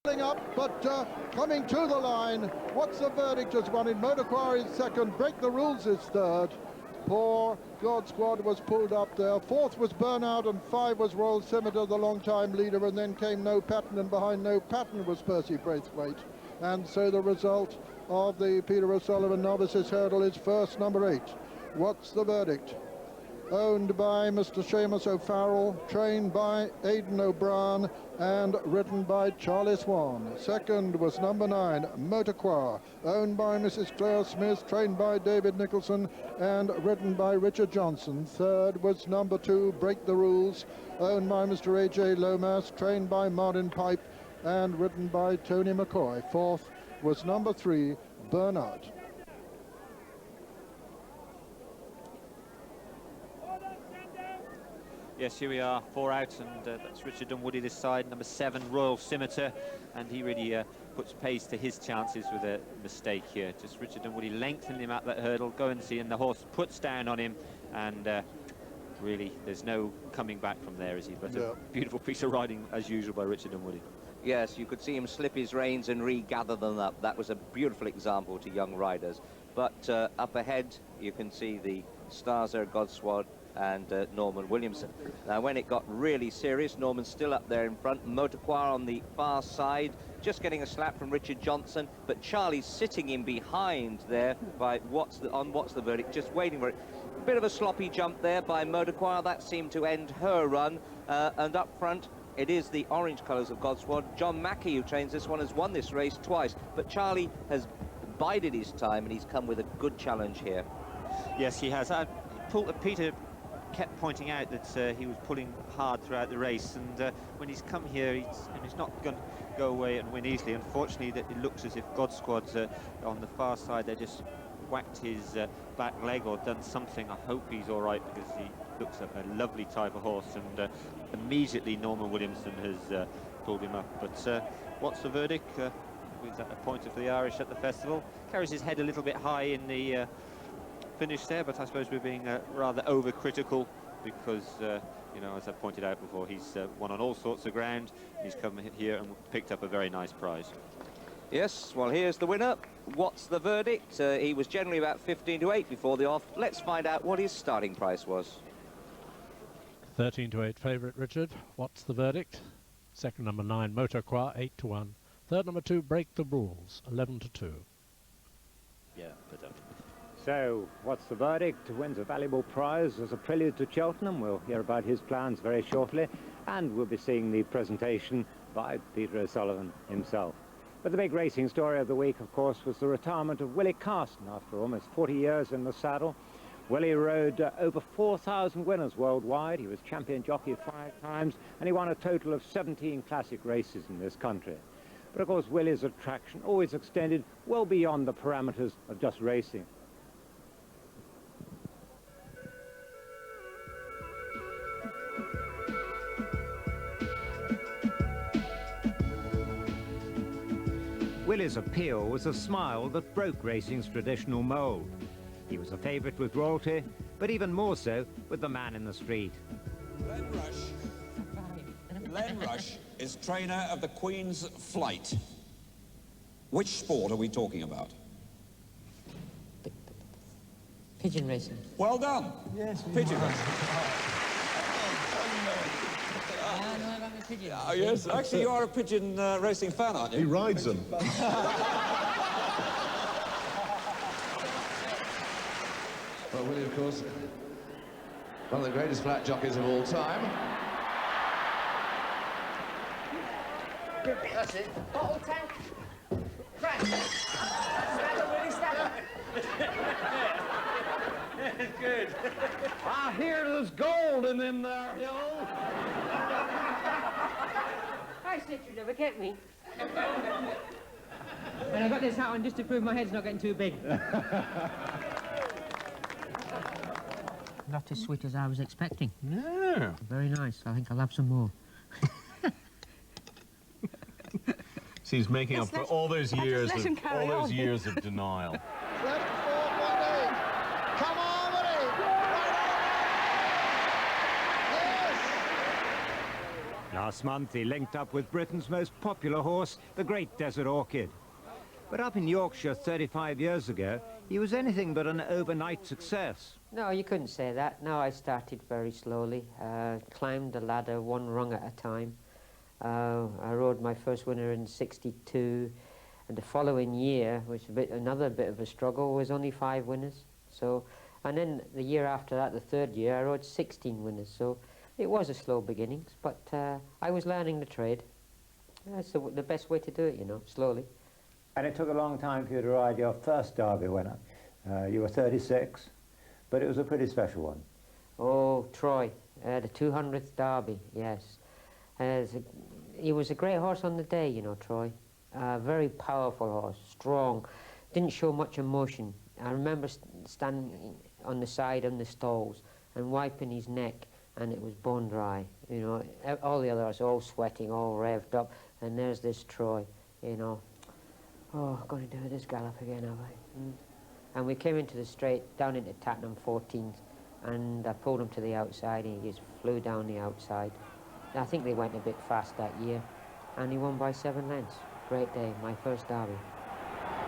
up, but coming to the line. What's the verdict has won in. Motoquar is second, Break the Rules is third. Poor God Squad was pulled up there. Fourth was Burnout, and 5 was Royal Scimitar, the long-time leader, and then came No Pattern, and behind No Pattern was Percy Braithwaite. And so the result of the Peter O'Sullivan Novices Hurdle is first, number 8. What's the verdict? Owned by Mr. Seamus O'Farrell, trained by Aidan O'Brien, and ridden by Charlie Swan. Second was number 9, Motoquar, owned by Mrs. Claire Smith, trained by David Nicholson, and ridden by Richard Johnson. Third was number 2, Break the Rules, owned by Mr. A.J. Lomas, trained by Martin Pipe, and ridden by Tony McCoy. Fourth was number 3, Burnout. Yes, here we are, 4 out, and that's Richard Dunwoody this side, number 7, Royal Scimitar, and he really puts pace to his chances with a mistake here. Just Richard Dunwoody lengthening him out that hurdle, go and see, and the horse puts down on him, and really, there's no coming back from there, is he? But a beautiful piece of riding, as usual, by Richard Dunwoody. Yes, you could see him slip his reins and regather them up. That was a beautiful example to young riders. But up ahead, you can see the stars there, Godswad and Norman Williamson. Now, when it got really serious, Norman's still up there in front. Motoquar on the far side, just getting a slap from Richard Johnson, but Charlie's sitting in behind there by What's the Verdict, just waiting for it. Bit of a sloppy jump there by Motoquar. That seemed to end her run. And up front, it is the orange colours of Godswad. John Mackey, who trains this one, has won this race twice, but Charlie has bided his time, and he's come with a good challenge here. Yes, he has. Peter kept pointing out that he was pulling hard throughout the race, and when he's come here, he's not going to go away and win easily. Unfortunately, that it looks as if Godsquad's on the far side. They just whacked his back leg or done something. I hope he's all right, because he looks like a lovely type of horse, and immediately Norman Williamson has pulled him up. But what's the verdict? With a pointer for the Irish at the festival. Carries his head a little bit high in the finish there, but I suppose we're being rather overcritical, because you know, as I pointed out before, he's won on all sorts of ground. He's come here and picked up a very nice prize. Yes, well, here's the winner. What's the verdict? He was generally about 15 to 8 before the off. Let's find out what his starting price was. 13 to 8 favourite, Richard. What's the verdict? Second, number 9, Motoquar, 8 to 1. Third, number 2, Break the Rules, 11 to 2. Yeah, put up. So, what's the verdict? Wins a valuable prize as a prelude to Cheltenham. We'll hear about his plans very shortly, and we'll be seeing the presentation by Peter O'Sullivan himself. But the big racing story of the week, of course, was the retirement of Willie Carson after almost 40 years in the saddle. Willie rode over 4,000 winners worldwide. He was champion jockey 5 times, and he won a total of 17 classic races in this country. But of course, Willie's attraction always extended well beyond the parameters of just racing. Willie's appeal was a smile that broke racing's traditional mould. He was a favourite with royalty, but even more so with the man in the street. Len Rush is trainer of the Queen's Flight. Which sport are we talking about? Pigeon racing. Well done. Yes, pigeon racing. I know about the pigeon. Oh, yes, actually you are a pigeon racing fan, aren't you? He rides them. Well, Willie, of course, one of the greatest flat jockeys of all time. That's it. Bottle tank. Crash. Stand up, Willie, stand up. Good. I hear there's gold in them there hills. I said you'd never get me. And I got this hat on just to prove my head's not getting too big. Not as sweet as I was expecting. No. Very nice. I think I'll have some more. So he's making up for all those years of denial. Left 4.8. Come on, Willie. Yes. Last month he linked up with Britain's most popular horse, the Great Desert Orchid. But up in Yorkshire 35 years ago, he was anything but an overnight success. No, you couldn't say that. No, I started very slowly, climbed the ladder one rung at a time. I rode my first winner in '62, and the following year, which was another bit of a struggle, was only 5 winners. So, and then the year after that, the third year, I rode 16 winners. So it was a slow beginnings, but I was learning the trade. That's the best way to do it, you know, slowly. And it took a long time for you to ride your first Derby winner. You were 36, but it was a pretty special one. Oh, Troy, the 200th Derby, yes. He was a great horse on the day, you know, Troy. Very powerful horse, strong, didn't show much emotion. I remember standing on the side in the stalls and wiping his neck, and it was bone dry, you know. All the others all sweating, all revved up, and there's this Troy, you know. Oh, I'm going to do this gallop again, have I? And we came into the straight, down into Tattenham 14th, and I pulled him to the outside, and he just flew down the outside. I think they went a bit fast that year, and he won by 7 lengths. Great day, my first Derby.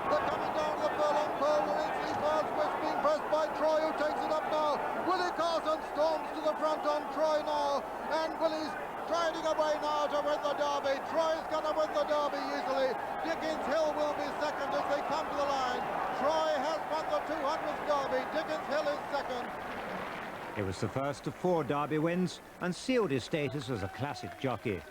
They're coming down the furlong pole, and it's fast west being pressed by Troy, who takes it up now. Willie Carson storms to the front on Troy now, and Willie's striding away now to win the Derby. Troy's going to win the Derby easily. Dickens Hill will be second as they come to the line. Troy has won the 200th Derby. Dickens Hill is second. It was the first of 4 Derby wins and sealed his status as a classic jockey.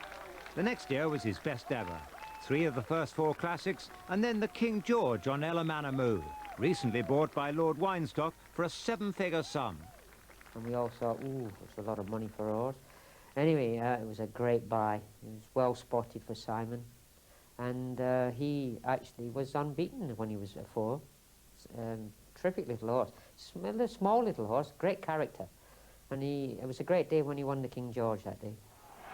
The next year was his best ever. 3 of the first 4 classics, and then the King George on Elamanamoo, recently bought by Lord Weinstock for a 7-figure sum. And we all thought, ooh, it's a lot of money for a horse. Anyway, it was a great buy. It was well spotted for Simon. And he actually was unbeaten when he was at 4. Terrific little horse. Small little horse, great character. And it was a great day when he won the King George that day.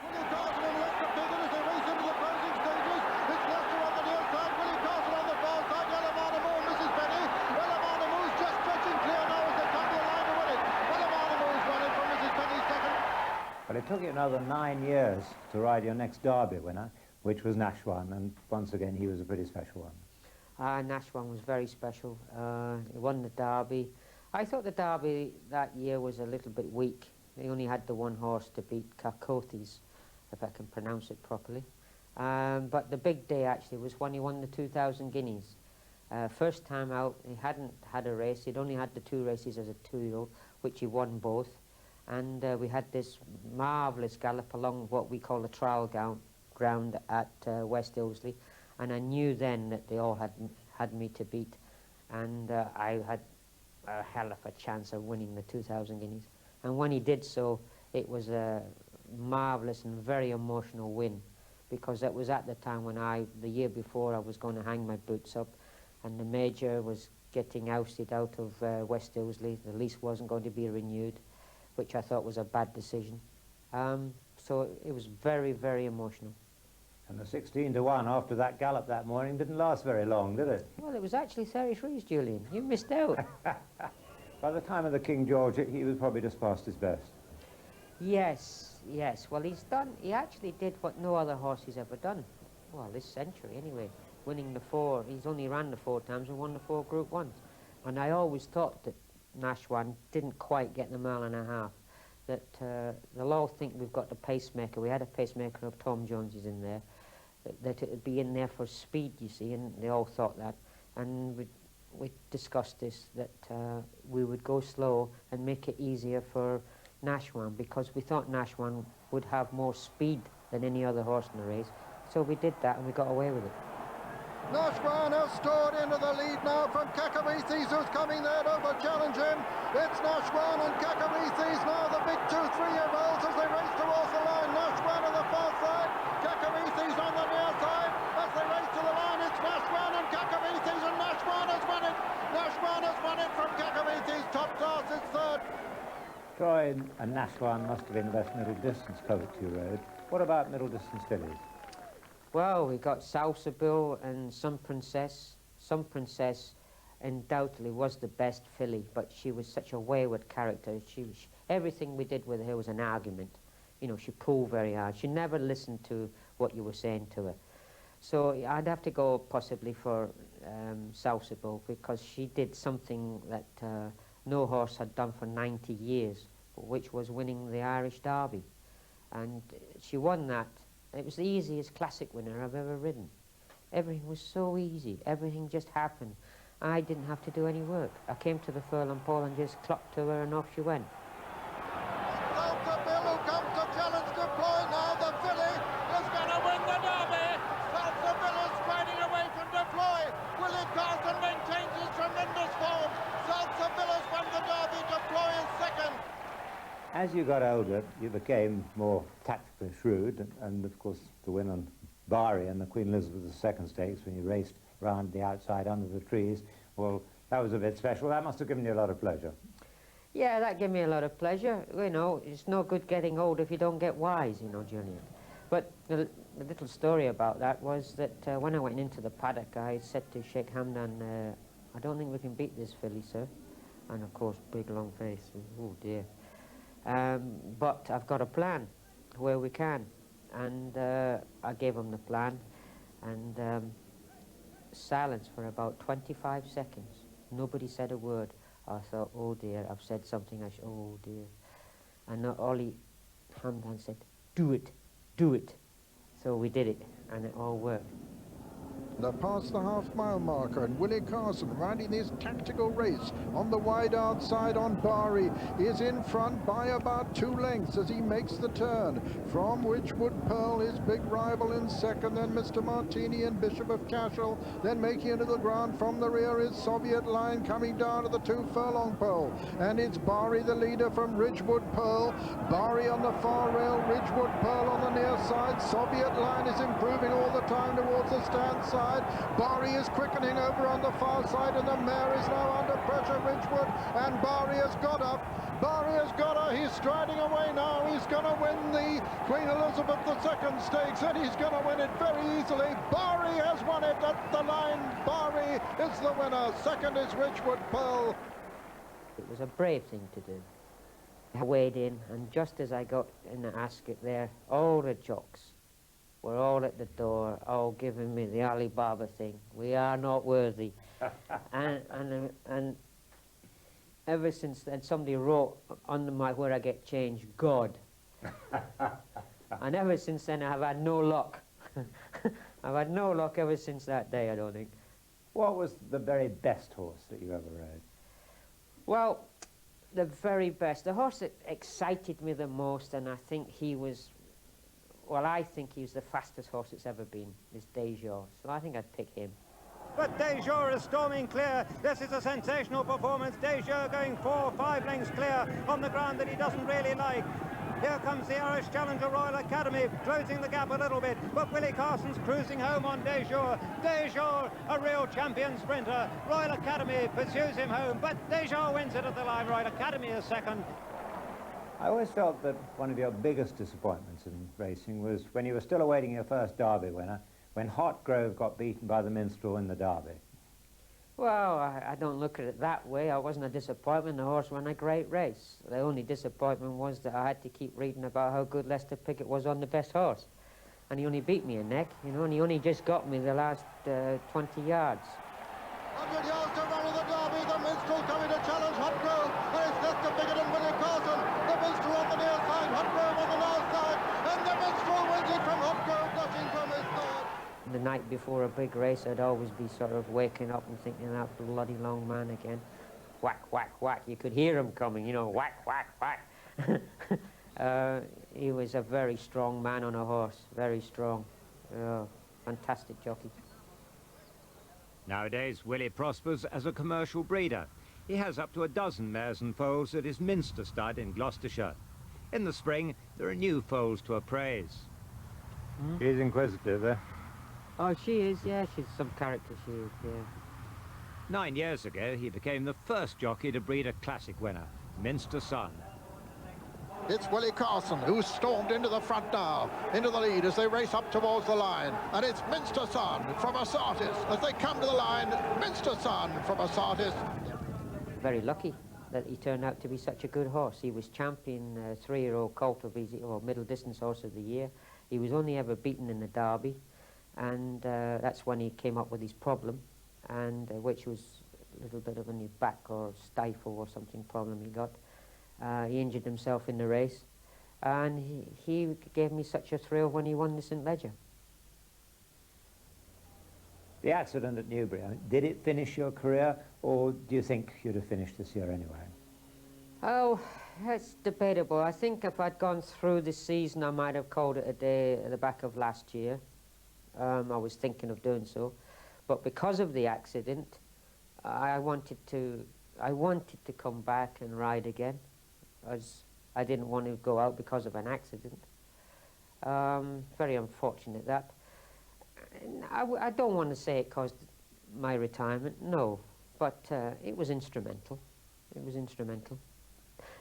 Willie Carson and electric as they race into the closing stages. It's Lester on the near side, Willie Carson on the far side, Elamanamoo and Mrs. Benny. Elamanamoo's just stretching clear now as they come to the line to win it. Elamanamoo's running from Mrs. Benny second. But it took you another 9 years to ride your next Derby winner, which was Nashwan, and once again he was a pretty special one. Nashwan was very special. He won the Derby. I thought the Derby that year was a little bit weak. They only had the one horse to beat, Cacotes, if I can pronounce it properly. But the big day actually was when he won the 2,000 guineas. First time out, he hadn't had a race. He'd only had the 2 races as a 2-year-old, which he won both. And we had this marvellous gallop along what we call the trial ground at West Ilsley. And I knew then that they all had me to beat. And I had a hell of a chance of winning the 2,000 guineas. And when he did so, it was a marvellous and very emotional win, because that was at the time when the year before, I was going to hang my boots up, and the Major was getting ousted out of West Ilsley. The lease wasn't going to be renewed, which I thought was a bad decision. So it was very, very emotional. And the 16-1 after that gallop that morning didn't last very long, did it? Well, it was actually 33s, Julian. You missed out. By the time of the King George, he was probably just past his best. Yes, yes. Well, he actually did what no other horse has ever done. Well, this century, anyway. Winning the 4. He's only ran the 4 times and won the 4 Group 1s. And I always thought that Nashwan didn't quite get the 1.5 miles. That they'll all think we've got the pacemaker. We had a pacemaker of Tom Jones's in there. That it would be in there for speed, you see, and they all thought that. And we discussed this, that we would go slow and make it easier for Nashwan, because we thought Nashwan would have more speed than any other horse in the race. So we did that, and we got away with it. Nashwan has stored into the lead now from Cacareces, who's coming there to challenge him. It's Nashwan and Cacareces now, the big 2 3-year-olds as they race towards the line. Nashwan on the far side, Cacareces on the near side. As they race to the line, it's Nashwan and Cacareces, and Nashwan has won it. Nashwan has won it from Cacareces. Top class is third. Troy and Nashwan must have been the best middle distance covet you rode. What about middle distance fillies? Well, we got Salsabill and Some Princess. Some Princess undoubtedly was the best filly, but she was such a wayward character. Everything we did with her was an argument. you know, she pulled very hard. She never listened to what you were saying to her. So I'd have to go possibly for Southable, because she did something that no horse had done for 90 years, which was winning the Irish Derby. And she won that. It was the easiest classic winner I've ever ridden. Everything was so easy. Everything just happened. I didn't have to do any work. I came to the furlong pole and just clocked to her, and off she went. Bill, who comes to challenge De Ploy now. The filly is going to win the Derby. Bill is striding away from De Ploy. Willie Carson maintains his tremendous form. Bill has won the Derby. De Ploy is second. As you got older, you became more tactically shrewd, and of course the win on Bari and the Queen Elizabeth II stakes, when you raced round the outside under the trees, well, that was a bit special. That must have given you a lot of pleasure. Yeah, that gave me a lot of pleasure. You know, it's no good getting old if you don't get wise, you know, Julian. But the little story about that was that when I went into the paddock, I said to Sheikh Hamdan, I don't think we can beat this filly, sir. And of course, big long face, oh dear. But I've got a plan where we can. And I gave him the plan, and silence for about 25 seconds. Nobody said a word. I thought, oh dear, I've said something, oh dear. And Ollie Hamdan said, do it, do it. So we did it, and it all worked. They're past the half-mile marker, and Willie Carson, riding his tactical race on the wide outside on Bari, is in front by about 2 lengths as he makes the turn. From Wychwood Pearl, his big rival, in second, then Mr. Martini and Bishop of Cashel. Then making into the ground from the rear is Soviet Line coming down to the 2 furlong pole. And it's Bari, the leader, from Ridgewood Pearl. Bari on the far rail, Ridgewood Pearl on the near side. Soviet Line is improving all the time towards the stand side. Bari is quickening over on the far side, and the mare is now under pressure, Ridgewood, and Bari has got up. Bari has got her. He's striding away now. He's going to win the Queen Elizabeth II stakes, and he's going to win it very easily. Bari has won it at the line. Bari is the winner. Second is Ridgewood Pearl. It was a brave thing to do. I weighed in, and just as I got in the ascot there, all the jocks were all at the door, all giving me the Alibaba thing. We are not worthy. and ever since then, somebody wrote on my where I get changed, God. And ever since then, I've had no luck. I've had no luck ever since that day, I don't think. What was the very best horse that you ever rode? Well, the very best. The horse that excited me the most, and I think he was, well, I think he was the fastest horse that's ever been, is Dejour. So I think I'd pick him. But Dejour is storming clear. This is a sensational performance. Dejour going 4 or 5 lengths clear on the ground that he doesn't really like. Here comes the Irish Challenger Royal Academy, closing the gap a little bit, but Willie Carson's cruising home on Dejour. Dejour, a real champion sprinter. Royal Academy pursues him home, but Dejour wins it at the line. Royal Academy is second. I always felt that one of your biggest disappointments in racing was when you were still awaiting your first Derby winner, when Hot Grove got beaten by the Minstrel in the Derby. Well, I don't look at it that way. I wasn't a disappointment. The horse won a great race. The only disappointment was that I had to keep reading about how good Lester Pickett was on the best horse. And he only beat me a neck, you know, and he only just got me the last 20 yards. 100 yards to run in the Derby. The Minstrel coming to challenge Hot Grove. And it's Lester Pickett and Willie Carson. The Minstrel on the near side, Hot Grove on the last side. And the Minstrel wins it from Hot Grove, dashing from his third. The night before a big race, I'd always be sort of waking up and thinking, that bloody long man again. Whack, whack, whack. You could hear him coming, you know, whack, whack, whack. He was a very strong man on a horse, very strong. Fantastic jockey. Nowadays, Willie prospers as a commercial breeder. He has up to a dozen mares and foals at his Minster stud in Gloucestershire. In the spring, there are new foals to appraise. She's inquisitive, eh? Oh, she is, yeah, she's some character, she is, yeah. 9 years ago, he became the first jockey to breed a classic winner, Minster Sun. It's Willie Carson, who's stormed into the front now, into the lead as they race up towards the line. And it's Minster Sun from Assortment. As they come to the line, Minster Sun from Assortment. Very lucky. that he turned out to be such a good horse. He was champion 3-year-old colt of or middle distance horse of the year. He was only ever beaten in the Derby, and that's when he came up with his problem, and which was a little bit of a new back or stifle or something problem he got. He injured himself in the race, and he gave me such a thrill when he won the St. Leger. The accident at Newbury, did it finish your career, or do you think you'd have finished this year anyway? Oh, it's debatable. I think if I'd gone through the season, I might have called it a day at the back of last year. I was thinking of doing so. But because of the accident, I wanted to come back and ride again, as I didn't want to go out because of an accident. Very unfortunate that. I don't want to say it caused my retirement, no, but it was instrumental. It was instrumental.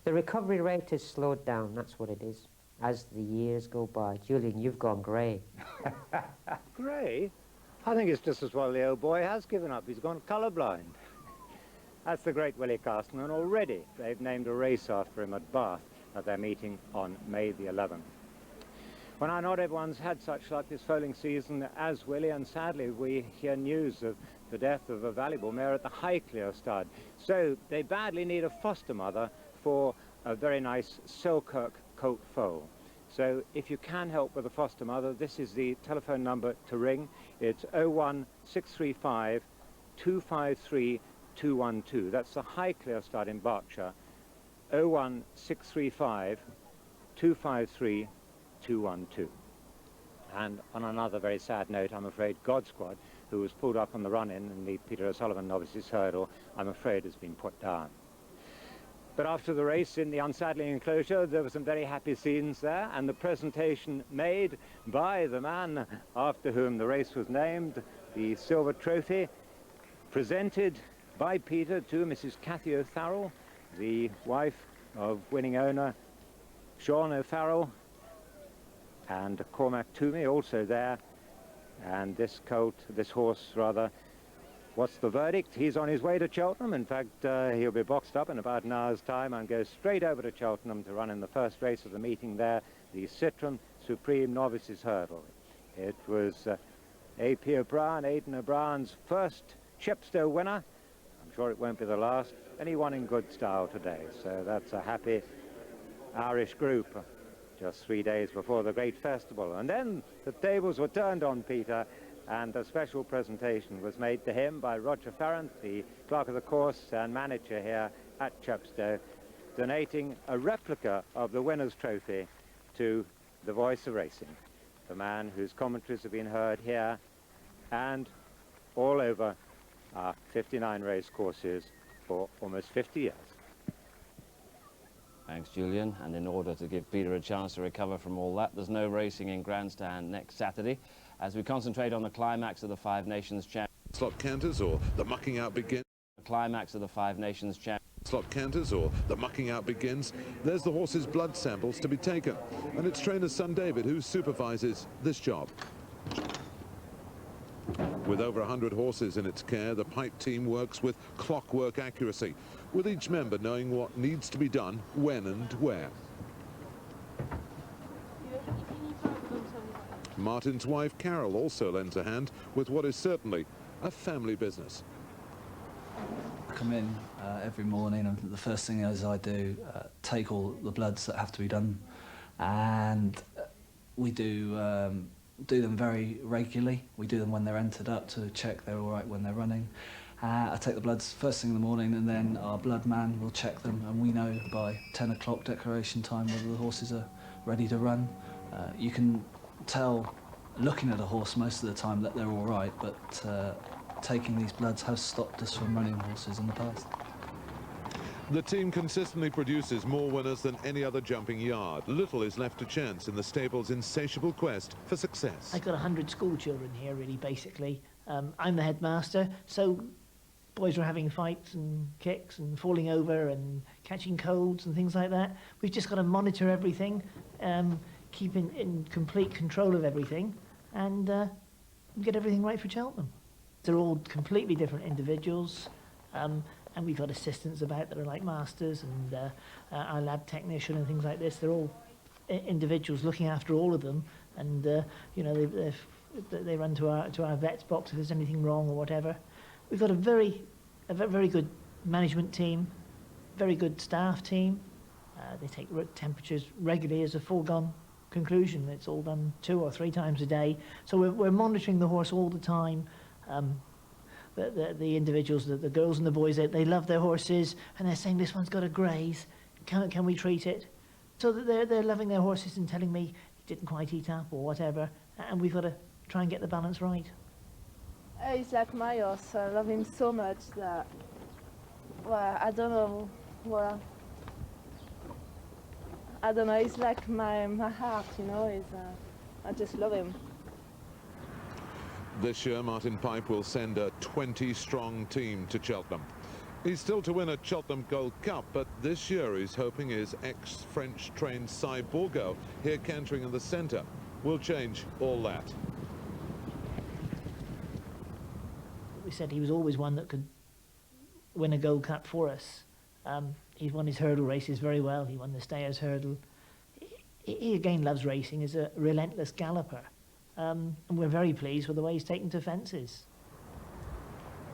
The recovery rate has slowed down, that's what it is, as the years go by. Julian, you've gone grey. Grey? I think it's just as well the old boy has given up. He's gone colourblind. That's the great Willie Carson, and already they've named a race after him at Bath at their meeting on May the 11th. Well, now, not everyone's had such luck this foaling season as Willie, and sadly we hear news of the death of a valuable mare at the Highclere stud. So they badly need a foster mother for a very nice Selkirk colt foal. So if you can help with a foster mother, this is the telephone number to ring. It's 01635 253 212. That's the Highclere stud in Berkshire. 01635 253 212. And on another very sad note, I'm afraid God Squad, who was pulled up on the run-in in the Peter O'Sullivan Novices Hurdle, I'm afraid has been put down. But after the race in the unsaddling enclosure, there were some very happy scenes there, and the presentation made by the man after whom the race was named, the silver trophy, presented by Peter to Mrs. Cathy O'Farrell, the wife of winning owner Sean O'Farrell, and Cormac Toomey also there. And this horse rather, what's the verdict? He's on his way to Cheltenham. In fact, he'll be boxed up in about an hour's time and go straight over to Cheltenham to run in the first race of the meeting there, the Citron Supreme Novices Hurdle. It was A.P. O'Brien, Aidan O'Brien's first Chepstow winner. I'm sure it won't be the last, and he won in good style today. So that's a happy Irish group. Just 3 days before the great festival. And then the tables were turned on Peter, and a special presentation was made to him by Roger Farrant, the clerk of the course and manager here at Chepstow, donating a replica of the winner's trophy to the voice of racing, the man whose commentaries have been heard here and all over our 59 race courses for almost 50 years. Thanks, Julian. And in order to give Peter a chance to recover from all that, there's no racing in Grandstand next Saturday, as we concentrate on the climax of the Five Nations Championship. Slot canters or the mucking out begins. The climax of the Five Nations Championship. Slot canters or the mucking out begins. There's the horse's blood samples to be taken, and it's trainer's son David who supervises this job. With over 100 horses in its care, the Pipe team works with clockwork accuracy, with each member knowing what needs to be done, when and where. Martin's wife, Carol, also lends a hand with what is certainly a family business. I come in every morning, and the first thing is I do take all the bloods that have to be done, and we do them very regularly. We do them when they're entered up to check they're all right when they're running. I take the bloods first thing in the morning, and then our blood man will check them, and we know by 10 o'clock declaration time whether the horses are ready to run. You can tell looking at a horse most of the time that they're all right, but taking these bloods has stopped us from running horses in the past. The team consistently produces more winners than any other jumping yard. Little is left to chance in the stable's insatiable quest for success. I've got 100 school children here, really, basically. I'm the headmaster, so boys are having fights and kicks and falling over and catching colds and things like that. We've just got to monitor everything, keep in complete control of everything, and get everything right for Cheltenham. They're all completely different individuals. and we've got assistants about that are like masters, and our lab technician and things like this. They're all individuals looking after all of them, and you know, they run to our vet's box if there's anything wrong or whatever. We've got a very good management team, very good staff team. They take temperatures regularly as a foregone conclusion. It's all done 2 or 3 times a day. So we're monitoring the horse all the time. The individuals, the girls and the boys, they love their horses, and they're saying, this one's got to graze. Can we treat it? So that they're loving their horses and telling me he didn't quite eat up or whatever, and we've got to try and get the balance right. He's like my horse. I love him so much that, well, I don't know, well, I don't know, he's like my heart, you know, I just love him. This year, Martin Pipe will send a 20-strong team to Cheltenham. He's still to win a Cheltenham Gold Cup, but this year he's hoping his ex-French trained Cy Bourgault, here cantering in the centre, will change all that. We said he was always one that could win a Gold Cup for us. He's won his hurdle races very well. He won the Stayers Hurdle. He again loves racing. He's a relentless galloper. And we're very pleased with the way he's taken to fences.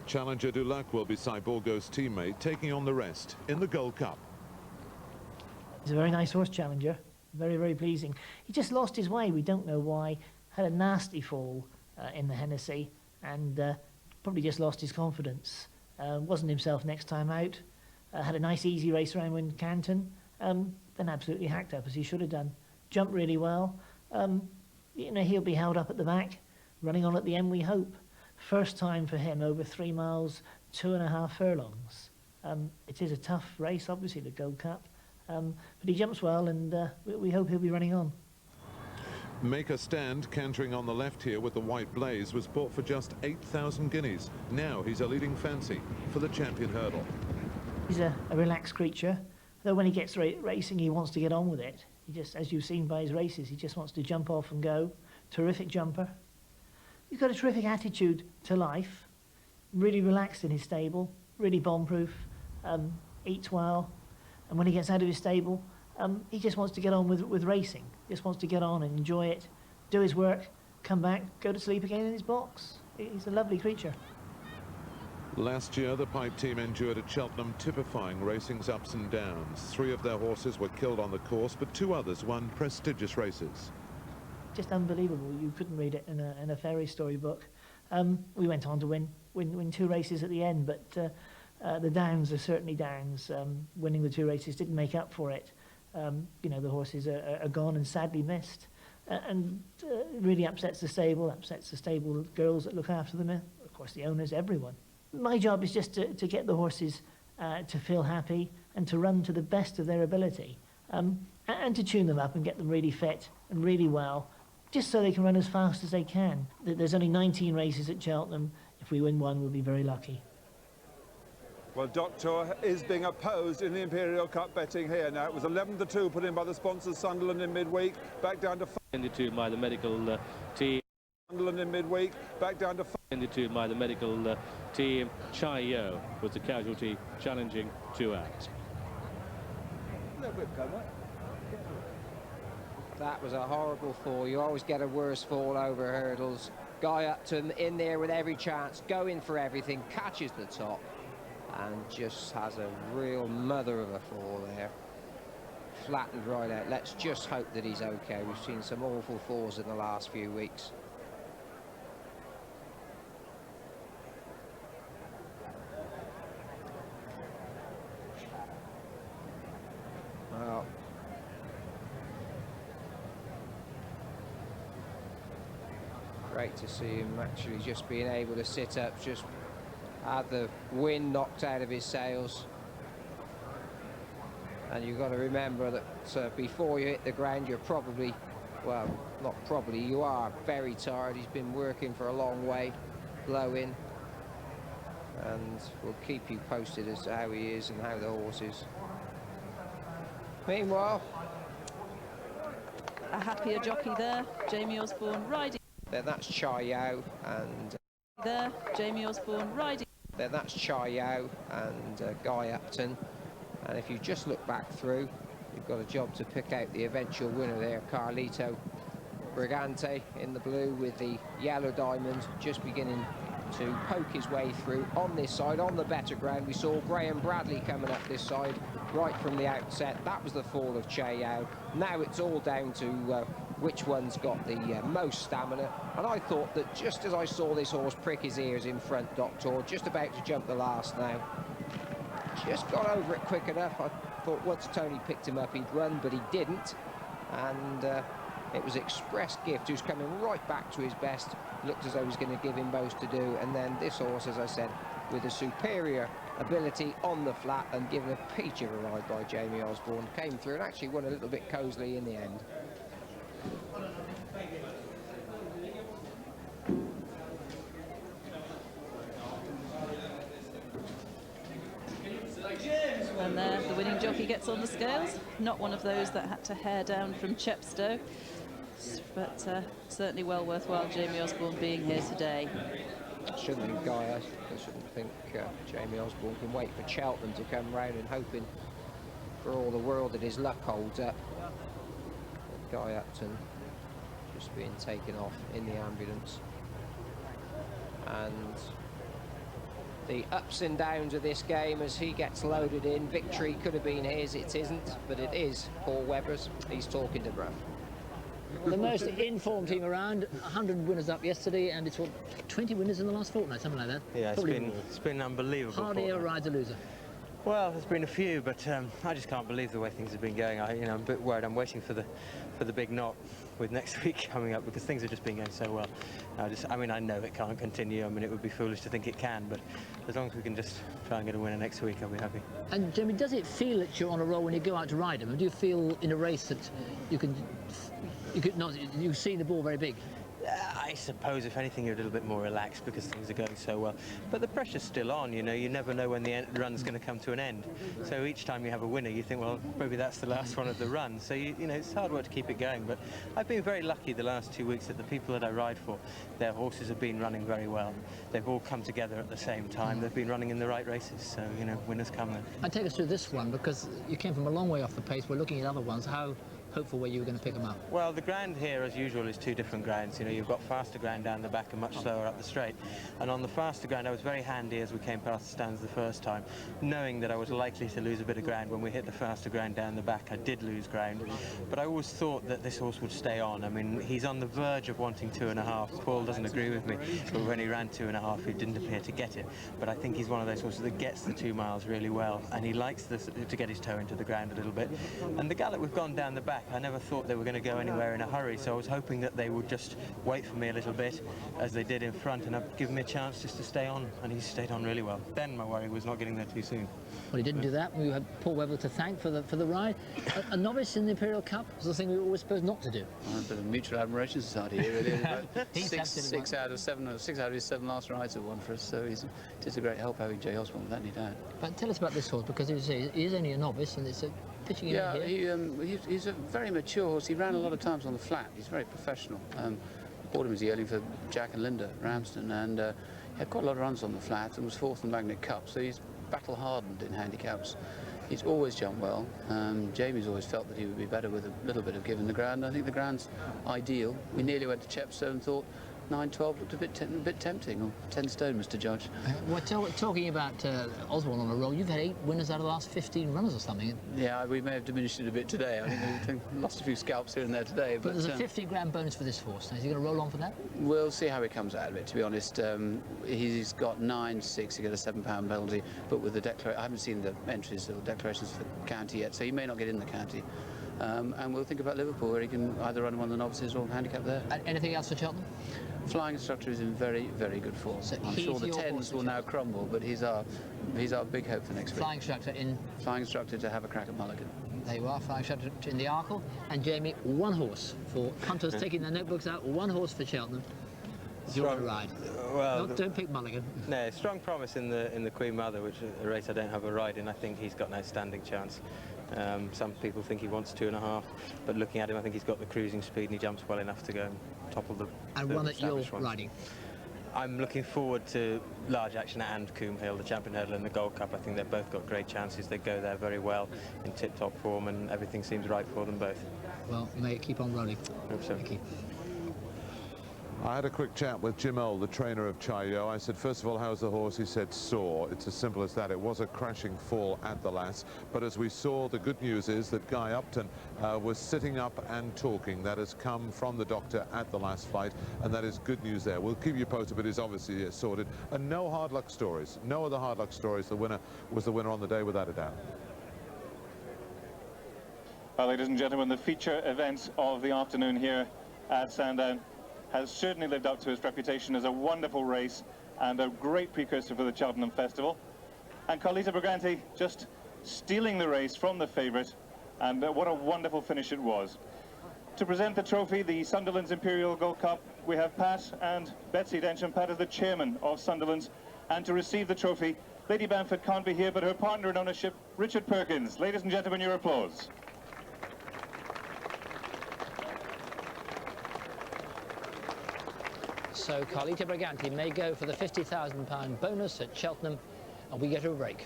Challenger Dulac will be Cy Bourgault's teammate, taking on the rest in the Gold Cup. He's a very nice horse, Challenger. Very, very pleasing. He just lost his way. We don't know why. Had a nasty fall in the Hennessy, and probably just lost his confidence. Wasn't himself next time out. Had a nice easy race around Wincanton, then absolutely hacked up as he should have done. Jumped really well. You know, he'll be held up at the back, running on at the end, we hope. First time for him over 3 miles, 2.5 furlongs. It is a tough race, obviously, the Gold Cup, but he jumps well, and we hope he'll be running on. Make a Stand, cantering on the left here with the white blaze, was bought for just 8,000 guineas. Now he's a leading fancy for the Champion Hurdle. He's a relaxed creature, though when he gets racing, he wants to get on with it. He just, as you've seen by his races, he just wants to jump off and go. Terrific jumper. He's got a terrific attitude to life, really relaxed in his stable, really bomb-proof, eats well, and when he gets out of his stable, he just wants to get on with racing, just wants to get on and enjoy it, do his work, come back, go to sleep again in his box. He's a lovely creature. Last year, the Pipe team endured at Cheltenham, typifying racing's ups and downs. 3 of their horses were killed on the course, but 2 others won prestigious races. Just unbelievable. You couldn't read it in a fairy story book. We went on to win 2 races at the end, but the downs are certainly downs. Winning the 2 races didn't make up for it. You know, the horses are gone and sadly missed, and really upsets the stable girls that look after them, of course the owners, everyone. My job is just to get the horses to feel happy and to run to the best of their ability, and to tune them up and get them really fit and really well, just so they can run as fast as they can. There's only 19 races at Cheltenham. If we win 1, we'll be very lucky. Well, Doctor is being opposed in the Imperial Cup betting here now. It was 11-2 put in by the sponsors Sunderland in midweek, back down to 5-2 by the medical team. Sunderland in midweek, back down to 5-2 by the medical team. Chai Yo was the casualty, challenging 2 out. That was a horrible fall. You always get a worse fall over hurdles. Guy Upton in there with every chance, going for everything, catches the top, and just has a real mother of a fall there. Flattened right out. Let's just hope that he's okay. We've seen some awful falls in the last few weeks. Well, great to see him actually just being able to sit up, just had the wind knocked out of his sails. And you've got to remember that before you hit the ground, you're probably, well, not probably, you are very tired. He's been working for a long way, blowing. And we'll keep you posted as to how he is and how the horse is. Meanwhile, a happier jockey there, Jamie Osborne riding. Then that's Chai Yao, and there, Jamie Osborne riding. then that's Chai and Guy Upton. And if you just look back through, you've got a job to pick out the eventual winner there, Carlito Brigante in the blue with the yellow diamond, just beginning to poke his way through on this side. On the better ground, we saw Graham Bradley coming up this side right from the outset. That was the fall of Che Yao. Now it's all down to which one's got the most stamina. And I thought that just as I saw this horse prick his ears in front, Doctor, just about to jump the last now, just got over it quick enough. I thought once Tony picked him up, he'd run, but he didn't. And it was Express Gift who's coming right back to his best. Looked as though he was going to give him most to do. And then this horse, as I said, with a superior ability on the flat and given a peach of a ride by Jamie Osborne, came through and actually won a little bit cosily in the end. And there, the winning jockey gets on the scales. Not one of those that had to hair down from Chepstow, but certainly well worthwhile Jamie Osborne being here today. I shouldn't think Jamie Osborne can wait for Cheltenham to come round and hoping for all the world that his luck holds up. Guy Upton just being taken off in the ambulance. And the ups and downs of this game as he gets loaded in. Victory could have been his, it isn't, but it is Paul Webber's. He's talking to Bruff. The most informed team around, 100 winners up yesterday, and it's what, 20 winners in the last fortnight, something like that. Yeah, it's been unbelievable. Hardly a rider loser. Well, there's been a few, but I just can't believe the way things have been going. I'm a bit worried. I'm waiting for the big knock with next week coming up because things have just been going so well. I mean, I know it can't continue. I mean, it would be foolish to think it can, but as long as we can just try and get a winner next week, I'll be happy. And Jimmy, does it feel that you're on a roll when you go out to ride them? Do you feel in a race that you've seen the ball very big? I suppose, if anything, you're a little bit more relaxed because things are going so well. But the pressure's still on, you know. You never know when the run's going to come to an end. So each time you have a winner, you think, well, maybe that's the last one of the run. So, you know, it's hard work to keep it going. But I've been very lucky the last 2 weeks that the people that I ride for, their horses have been running very well. They've all come together at the same time. They've been running in the right races. So, you know, winners come then. And take us through this one, because you came from a long way off the pace. We're looking at other ones. How hopeful were you were going to pick them up? Well, the ground here, as usual, is two different grounds. You know, you've got faster ground down the back and much slower up the straight. And on the faster ground, I was very handy as we came past the stands the first time, knowing that I was likely to lose a bit of ground when we hit the faster ground down the back. I did lose ground, but I always thought that this horse would stay on. I mean, he's on the verge of wanting 2.5. Paul doesn't agree with me, but when he ran 2.5, he didn't appear to get it. But I think he's one of those horses that gets the 2 miles really well, and he likes to get his toe into the ground a little bit. And the gallop we've gone down the back, I never thought they were going to go anywhere in a hurry, so I was hoping that they would just wait for me a little bit, as they did in front, and have given me a chance just to stay on, and he stayed on really well. Then my worry was not getting there too soon. Well, he didn't do that. We had Paul Webber to thank for the ride. A novice in the Imperial Cup was the thing we were always supposed not to do. A bit of mutual admiration society here, really. six out of his 7 last rides have won for us, so he's a great help having Jay Osborne, without any doubt. But tell us about this horse, because he is only a novice, and it's a pitching in here. He's a very mature horse. He ran a lot of times on the flat. He's very professional. Bought him as yearling for Jack and Linda Ramsden, and he had quite a lot of runs on the flat and was fourth in the Magnet Cup, so he's battle hardened in handicaps. He's always jumped well. Jamie's always felt that he would be better with a little bit of give in the ground. I think the ground's ideal. We nearly went to Chepstow and thought 9-12 looked a bit tempting, or 10 stone, Mr. Judge. Well, talking about Osborne on a roll, you've had 8 winners out of the last 15 runners or something. Yeah, we may have diminished it a bit today. I think we lost a few scalps here and there today. But there's a 50 grand bonus for this horse. Now, is he going to roll on for that? We'll see how he comes out of it, to be honest. He's got 9-6, he got a £7 penalty, but with the declaration, I haven't seen the entries or declarations for the county yet, so he may not get in the county. And we'll think about Liverpool, where he can either run one of the novices or handicap there. And anything else for Cheltenham? Flying Instructor is in very, very good form. So I'm sure the 10s will now crumble, but he's our big hope for next week. Flying Instructor in? Flying Instructor to have a crack at Mulligan. There you are, Flying Instructor in the Arkle. And Jamie, 1 horse for punters taking their notebooks out, 1 horse for Cheltenham. You're going to ride. Well, don't pick Mulligan. No, strong promise in the Queen Mother, which is a race I don't have a ride in. I think he's got an outstanding chance. Some people think he wants 2.5, but looking at him, I think he's got the cruising speed and he jumps well enough to go top of the And one that you're riding? I'm looking forward to large action and Coombe Hill, the Champion Hurdle and the Gold Cup. I think they've both got great chances. They go there very well in tip-top form, and everything seems right for them both. Well, may it keep on rolling. Hope so. Thank you. I had a quick chat with Jim Old, the trainer of Chayo. I said, first of all, how's the horse? He said, sore. It's as simple as that. It was a crashing fall at the last, but as we saw, the good news is that Guy Upton was sitting up and talking. That has come from the doctor at the last flight, and that is good news there. We'll keep you posted, but it's obviously sorted. And no hard luck stories. No other hard luck stories. The winner was the winner on the day, without a doubt. Well, ladies and gentlemen, the feature event of the afternoon here at Sandown has certainly lived up to its reputation as a wonderful race and a great precursor for the Cheltenham Festival. And Carlita Briganti just stealing the race from the favourite, and what a wonderful finish it was. To present the trophy, the Sunderland's Imperial Gold Cup, we have Pat and Betsy Densham. Pat is the chairman of Sunderland's, and to receive the trophy, Lady Bamford can't be here, but her partner in ownership, Richard Perkins. Ladies and gentlemen, your applause. So Carlita Briganti may go for the £50,000 bonus at Cheltenham, and we get a break.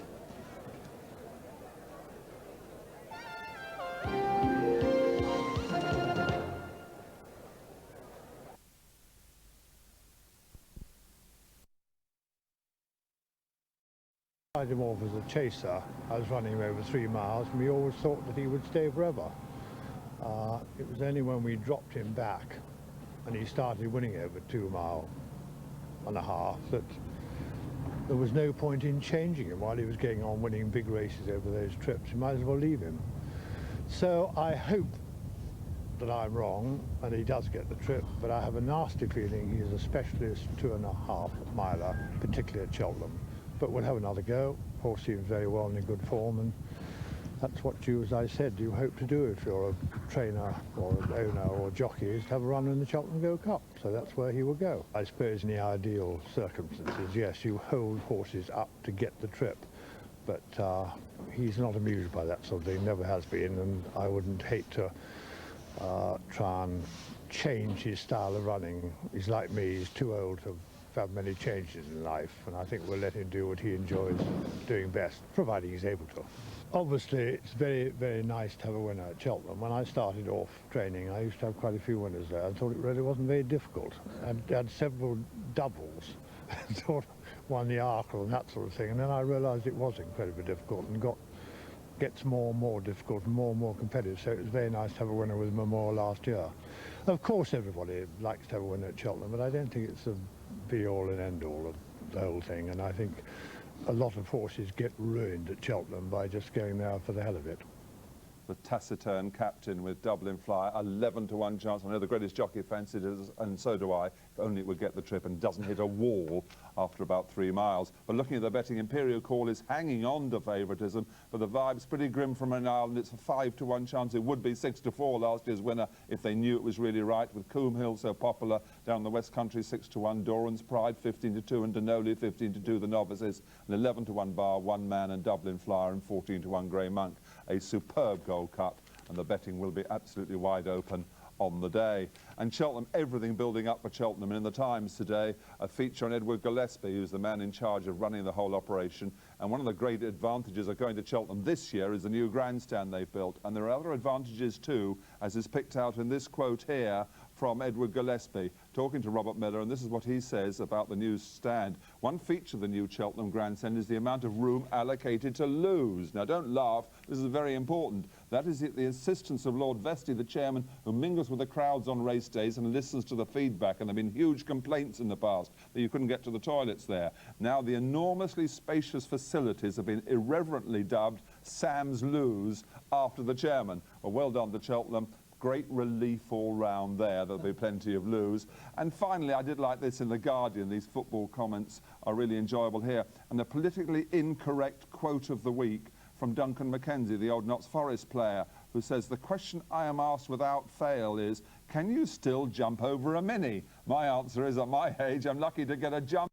I started him off as a chaser. I was running him over 3 miles, and we always thought that he would stay forever. It was only when we dropped him back and he started winning over 2.5 miles that there was no point in changing him while he was getting on winning big races over those trips. You might as well leave him. So I hope that I'm wrong and he does get the trip, but I have a nasty feeling he's a specialist 2.5 miler, particularly at Cheltenham. But we'll have another go. Horse seems very well and in good form, and that's what you, as I said, you hope to do if you're a trainer or an owner or jockey, is to have a run in the Cheltenham Gold Cup. So that's where he will go. I suppose in the ideal circumstances, yes, you hold horses up to get the trip, but he's not amused by that sort of thing, never has been, and I wouldn't hate to try and change his style of running. He's like me, he's too old to have many changes in life, and I think we'll let him do what he enjoys doing best, providing he's able to. Obviously, it's very, very nice to have a winner at Cheltenham. When I started off training, I used to have quite a few winners there. I thought it really wasn't very difficult. I had several doubles, sort of won the Arkle and that sort of thing, and then I realised it was incredibly difficult and gets more and more difficult and more competitive, so it was very nice to have a winner with Memorial last year. Of course, everybody likes to have a winner at Cheltenham, but I don't think it's the be-all and end-all of the whole thing, and I think a lot of horses get ruined at Cheltenham by just going there for the hell of it. The taciturn captain with Dublin Flyer, 11-1 chance. I know the greatest jockey fancied it, and so do I. If only it would get the trip and doesn't hit a wall after about 3 miles. But looking at the betting, Imperial Call is hanging on to favouritism, but the vibe's pretty grim from an Ireland. It's a 5-1 chance. It would be 6-4 last year's winner if they knew it was really right, with Coombe Hill so popular down the West Country, 6-1, Doran's Pride 15-2, and Denoli 15-2, the novices, and 11-1 Bar, One Man, and Dublin Flyer, and 14-1 Grey Monk. A superb Gold Cup, and the betting will be absolutely wide open on the day. And Cheltenham, everything building up for Cheltenham. And in the Times today, a feature on Edward Gillespie, who's the man in charge of running the whole operation. And one of the great advantages of going to Cheltenham this year is the new grandstand they've built. And there are other advantages too, as is picked out in this quote here from Edward Gillespie, talking to Robert Miller, and this is what he says about the new stand. One feature of the new Cheltenham grandstand is the amount of room allocated to lose. Now, don't laugh, this is very important. That is the assistance of Lord Vestey, the chairman, who mingles with the crowds on race days and listens to the feedback, and there have been huge complaints in the past that you couldn't get to the toilets there. Now, the enormously spacious facilities have been irreverently dubbed Sam's Loos after the chairman. Well done to Cheltenham. Great relief all round there. There'll be plenty of loos. And finally, I did like this in The Guardian. These football comments are really enjoyable here. And the politically incorrect quote of the week from Duncan Mackenzie, the old Notts Forest player, who says, "The question I am asked without fail is, can you still jump over a mini? My answer is, at my age, I'm lucky to get a jump."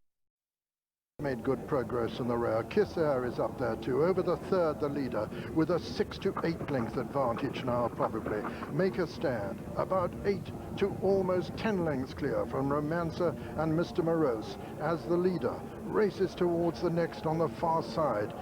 Made good progress in the rear. Kiss Air is up there too. Over the third, the leader, with a 6 to 8 length advantage now probably. Make a Stand, about 8 to almost 10 lengths clear from Romancer and Mr. Morose as the leader races towards the next on the far side.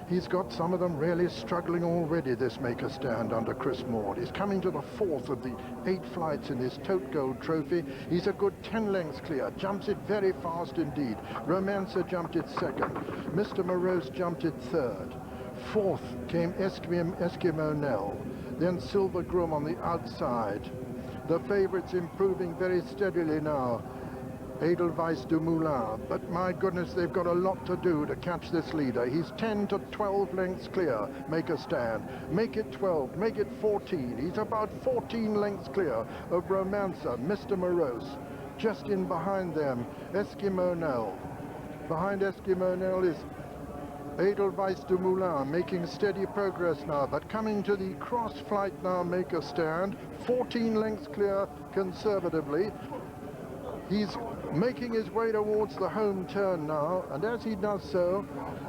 He's got some of them really struggling already, this Make a Stand under Chris Maud. He's coming to the fourth of the 8 flights in this Tote Gold Trophy. He's a good 10 lengths clear, jumps it very fast indeed. Romancer jumped it second. Mr. Morose jumped it third. Fourth came Eskimo Nell. Then Silver Groom on the outside. The favourites improving very steadily now. Edelweiss du Moulin, but my goodness, they've got a lot to do to catch this leader. He's 10 to 12 lengths clear. Make a Stand. Make it 12, make it 14. He's about 14 lengths clear of Romancer, Mr. Morose. Just in behind them, Eskimo Nell. Behind Eskimo Nell is Edelweiss du Moulin, making steady progress now, but coming to the cross flight now, Make a Stand. 14 lengths clear conservatively. He's making his way towards the home turn now, and as he does so,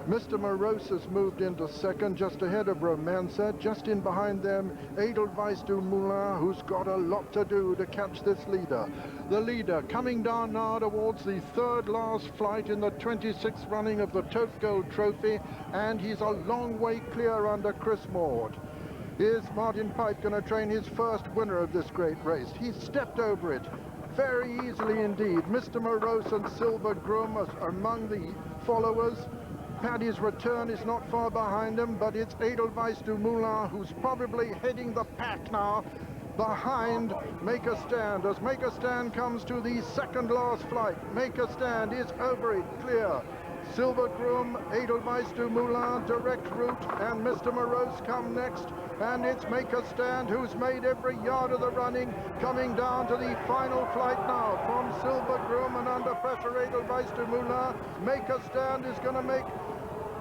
Mr. Morose has moved into second, just ahead of Romancer. Just in behind them, Edelweiss du Moulin, who's got a lot to do to catch this leader. The leader coming down now towards the third last flight in the 26th running of the Tote Gold Trophy, and he's a long way clear under Chris Maud. Is Martin Pipe going to train his first winner of this great race? He's stepped over it very easily indeed. Mr. Morose and Silver Groom are among the followers. Paddy's Return is not far behind him, but it's Edelweiss du Moulin who's probably heading the pack now behind Make a Stand. As Make a Stand comes to the second last flight, Make a Stand is over it, clear. Silver Groom, Edelweiss du Moulin, direct route, and Mr. Morose come next, and it's Make a Stand who's made every yard of the running, coming down to the final flight now from Silver Groom, and under pressure Edelweiss du Moulin. Make a Stand is going to make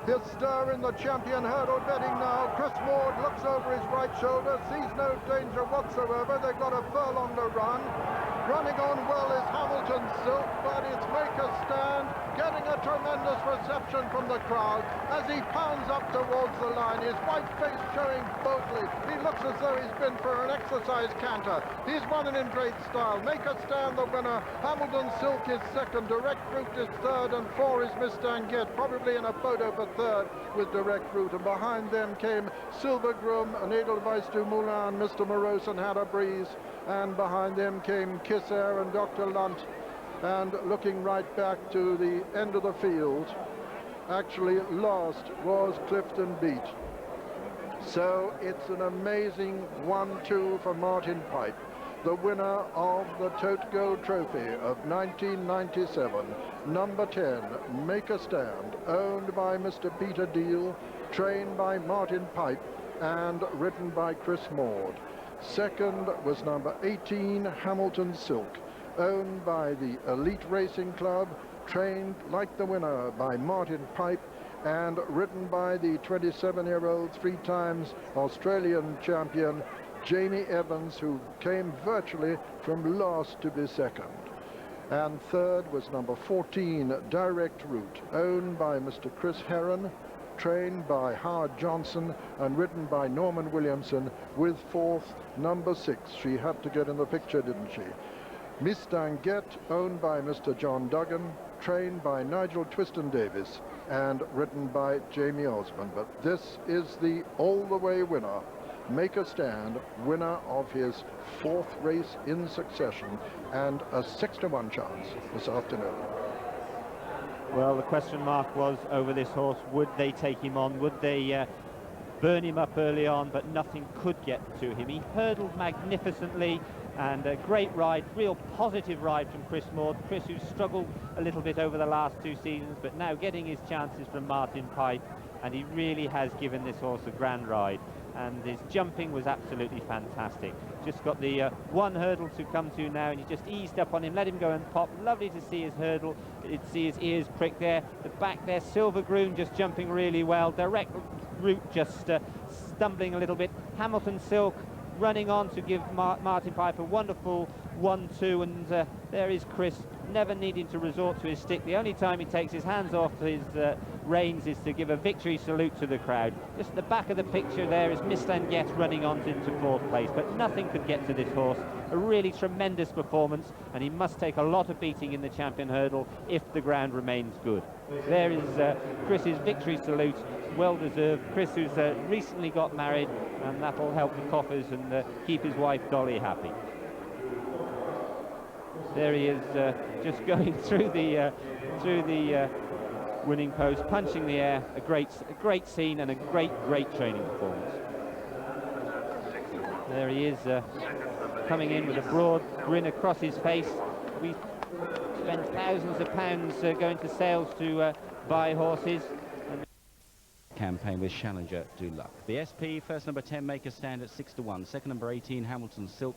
his stir in the champion hurdle betting now. Chris Maud looks over his right shoulder, sees no danger whatsoever. They've got a furlong to run. Running on well is Hamilton Silk, but it's Make a Stand, getting a tremendous reception from the crowd as he pounds up towards the line, his white face showing boldly. He looks as though he's been for an exercise canter. He's running in great style. Make a Stand the winner. Hamilton Silk is second. Direct Route is third, and 4 is Miss Danguette, probably in a photo for third with Direct Route. And behind them came Silver Groom and Edelweiss du Moulin, Mr. Morose and Had a Breeze. And behind them came Kiss Air and Dr. Lunt. And looking right back to the end of the field, actually last was Clifton Beat. So it's an amazing 1-2 for Martin Pipe, the winner of the Tote Gold Trophy of 1997. Number 10, Make a Stand, owned by Mr. Peter Deal, trained by Martin Pipe, and ridden by Chris Maud. Second was number 18, Hamilton Silk, owned by the Elite Racing Club, trained like the winner by Martin Pipe, and ridden by the 27-year-old 3 times Australian champion Jamie Evans, who came virtually from last to be second. And third was number 14, Direct Route, owned by Mr. Chris Heron, trained by Howard Johnson and ridden by Norman Williamson, with fourth, number 6. She had to get in the picture, didn't she? Miss Danguette, owned by Mr. John Duggan, trained by Nigel Twiston Davis and ridden by Jamie Osmond. But this is the all-the-way winner, Make a Stand, winner of his 4th race in succession, and a 6-to-1 chance this afternoon. Well, the question mark was over this horse. Would they take him on? Would they burn him up early on? But nothing could get to him. He hurdled magnificently, and a great ride, real positive ride from Chris Maud. Chris, who struggled a little bit over the last 2 seasons, but now getting his chances from Martin Pipe, and he really has given this horse a grand ride. And his jumping was absolutely fantastic. Just got the 1 hurdle to come to now, and he just eased up on him, let him go and pop. Lovely to see his hurdle, see his ears prick there. The back there, Silver Groom just jumping really well. Direct Route just stumbling a little bit. Hamilton Silk running on to give Martin Pipe a wonderful 1-2, and there is Chris, never needing to resort to his stick. The only time he takes his hands off his reins is to give a victory salute to the crowd. Just at the back of the picture there is Miss Languette running on into 4th place, but nothing could get to this horse. A really tremendous performance, and he must take a lot of beating in the Champion Hurdle if the ground remains good. There is Chris's victory salute, well deserved. Chris, who's recently got married, and that will help the coffers and keep his wife Dolly happy. There he is, just going through the winning post, punching the air. A great scene and a great training performance. There he is, coming in with a broad grin across his face. We spend thousands of pounds going to sales to buy horses. Campaign with Challenger Do Luck. The SP, first number 10, make a stand at 6-1. Second number 18, Hamilton Silk.